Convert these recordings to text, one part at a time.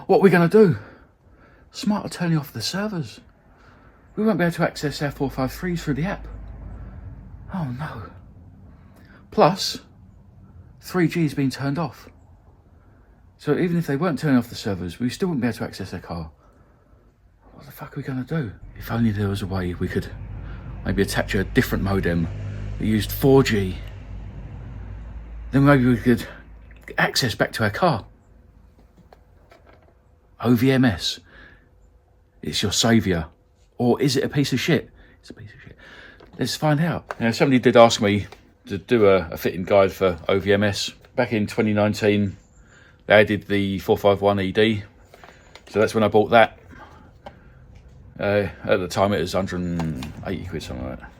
What are we going to do? Smart are turning off the servers. We won't be able to access our 453s through the app. Oh no. Plus, 3G has been turned off. So even if they weren't turning off the servers, we still wouldn't be able to access their car. What the fuck are we going to do? If only there was a way we could maybe attach a different modem that used 4G. Then maybe we could access back to our car. OVMS. It's your saviour. Or is it a piece of shit? It's a piece of shit. Let's find out. Now, somebody did ask me to do a fitting guide for OVMS. Back in 2019, they added the 451 ED. So that's when I bought that. At the time it was 180 quid, something like that.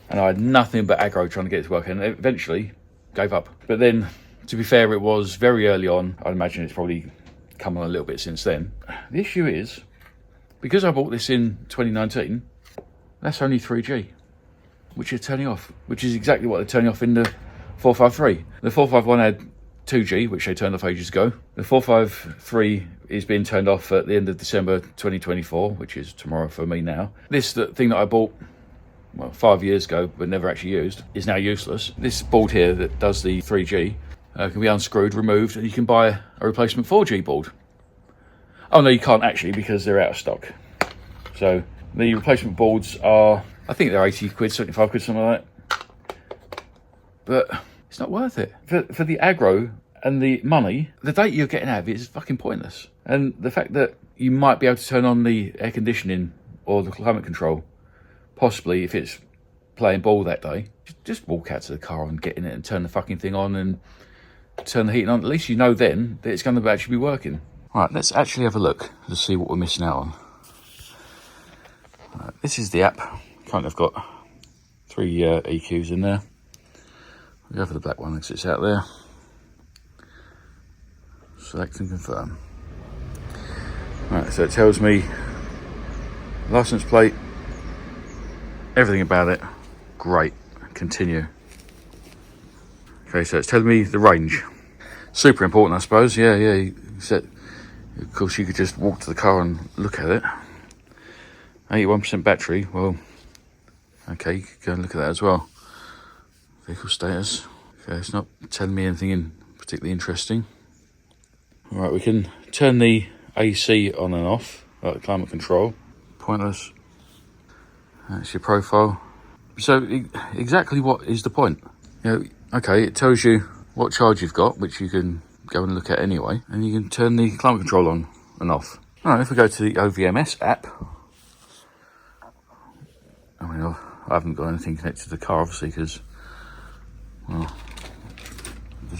And I had nothing but aggro trying to get it to work, and eventually gave up. But then, to be fair, it was very early on. I'd imagine it's probably come on a little bit since then. The issue is, because I bought this in 2019, that's only 3G, which is turning off, which is exactly what they're turning off in the 453. The 451 had 2G, which they turned off ages ago. The 453 is being turned off at the end of December 2024, which is tomorrow for me now. This thing that I bought, well, 5 years ago, but never actually used, is now useless. This board here that does the 3G can be unscrewed, removed, and you can buy a replacement 4G board. Oh no, you can't actually, because they're out of stock. So the replacement boards are, I think they're 80 quid, 75 quid, something like that. But it's not worth it. For the aggro and the money, the data you're getting out of it is fucking pointless. And the fact that you might be able to turn on the air conditioning or the climate control, possibly if it's playing ball that day, just walk out to the car and get in it and turn the fucking thing on and turn the heating on. At least you know then that it's going to actually be working. Right, let's actually have a look to see what we're missing out on. This is the app. Kind of got 3 EQs in there. We'll go for the black one because it's out there. Select and confirm. Right, so it tells me license plate, everything about it. Great. Continue. Okay, so it's telling me the range. Super important, I suppose. Yeah. Of course, you could just walk to the car and look at it. 81% battery. Well, okay, you could go and look at that as well. Vehicle status. Okay, it's not telling me anything particularly interesting. All right, we can turn the AC on and off, like the climate control. Pointless. That's your profile. So exactly what is the point? Okay, it tells you what charge you've got, which you can go and look at anyway, and you can turn the climate control on and off. All right, if we go to the OVMS app, I mean, I haven't got anything connected to the car, obviously, because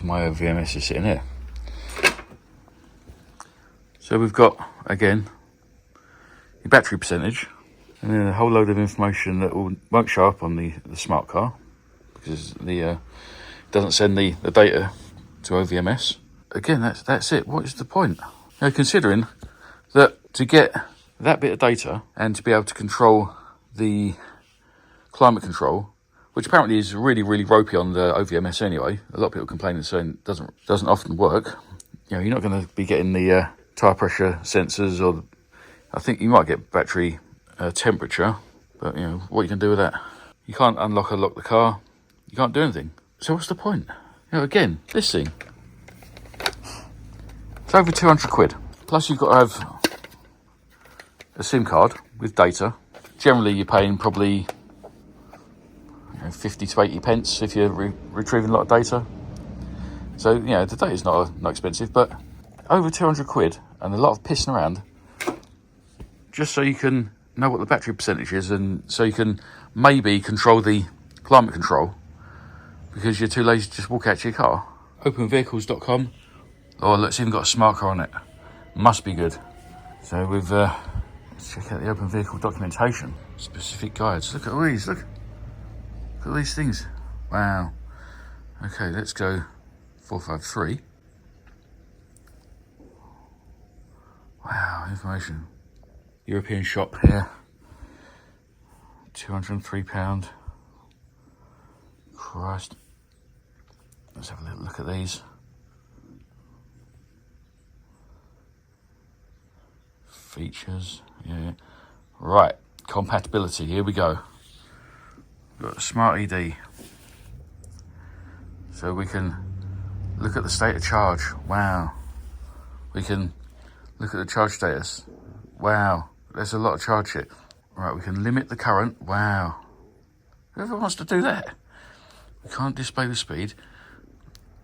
my OVMS is sitting here. So we've got, again, your battery percentage, and then a whole load of information that won't show up on the smart car, because the doesn't send the data to OVMS. Again, that's it. What is the point? Considering that to get that bit of data and to be able to control the climate control, which apparently is really, really ropey on the OVMS anyway. A lot of people complain and saying it doesn't often work. You're not going to be getting the tyre pressure sensors, or I think you might get battery temperature, but what you can do with that? You can't unlock or lock the car. You can't do anything. So what's the point? Again, this thing. It's over 200 quid. Plus you've got to have a SIM card with data. Generally you're paying probably 50 to 80 pence if you're retrieving a lot of data. So, the data's not expensive, but over 200 quid and a lot of pissing around just so you can know what the battery percentage is, and so you can maybe control the climate control because you're too lazy to just walk out to your car. Openvehicles.com. Oh, look, it's even got a smart car on it. Must be good. So let's check out the open vehicle documentation. Specific guides. Look at all these, look at all these things. Wow. Okay, let's go 453. Wow, information. European shop here. £203. Christ. Let's have a little look at these. features, yeah. Right, compatibility, here we go. Got a smart ED. So we can look at the state of charge. Wow. We can look at the charge status. Wow. There's a lot of charge here. Right, we can limit the current. Wow. Whoever wants to do that? We can't display the speed.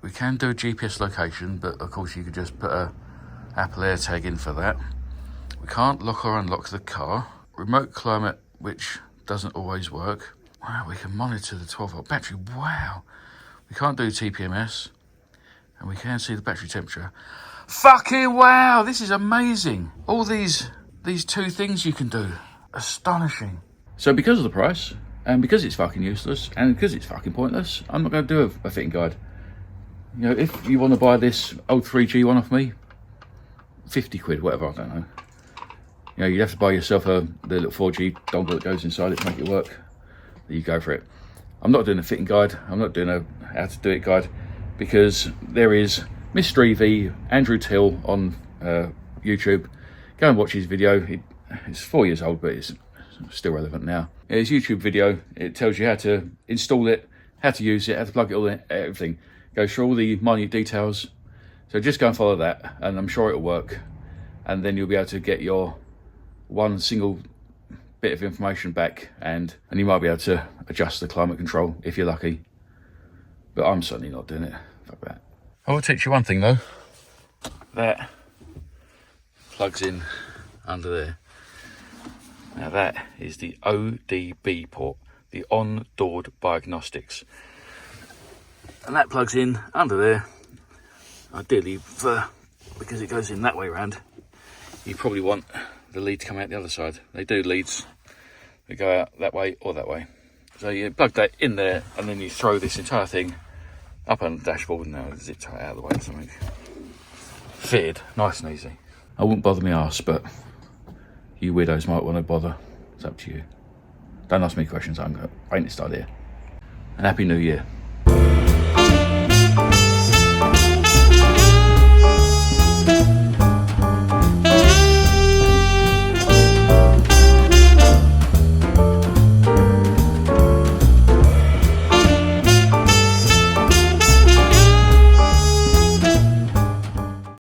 We can do a GPS location, but of course you could just put a Apple AirTag in for that. We can't lock or unlock the car. Remote climate, which doesn't always work. Wow, we can monitor the 12-volt battery. Wow. We can't do TPMS. And we can see the battery temperature. Fucking wow, this is amazing. All these 2 things you can do. Astonishing. So because of the price, and because it's fucking useless, and because it's fucking pointless, I'm not going to do a fitting guide. You know, if you want to buy this old 3G one off me, 50 quid, whatever, I don't know. You know, you'd have to buy yourself the little 4G dongle that goes inside it to make it work. You go for it. I'm not doing a fitting guide. I'm not doing a how to do it guide, because there is Mr. EV, Andrew Till on YouTube. Go and watch his video. It's 4 years old, but it's still relevant now. His YouTube video, it tells you how to install it, how to use it, how to plug it all in, everything. Goes through all the minute details. So just go and follow that, and I'm sure it'll work. And then you'll be able to get your one single bit of information back, and you might be able to adjust the climate control if you're lucky. But I'm certainly not doing it. Fuck that. I will teach you one thing though. That plugs in under there. Now that is the ODB port, the on-door diagnostics. And that plugs in under there. Ideally, because it goes in that way around, you probably want the lead to come out the other side. They do leads that go out that way or that way. So you plug that in there, and then you throw this entire thing up on the dashboard. Now zip tie it out of the way or something. Fitted, nice and easy. I wouldn't bother my arse, but you weirdos might want to bother. It's up to you. Don't ask me questions. I ain't this idea. And Happy New Year.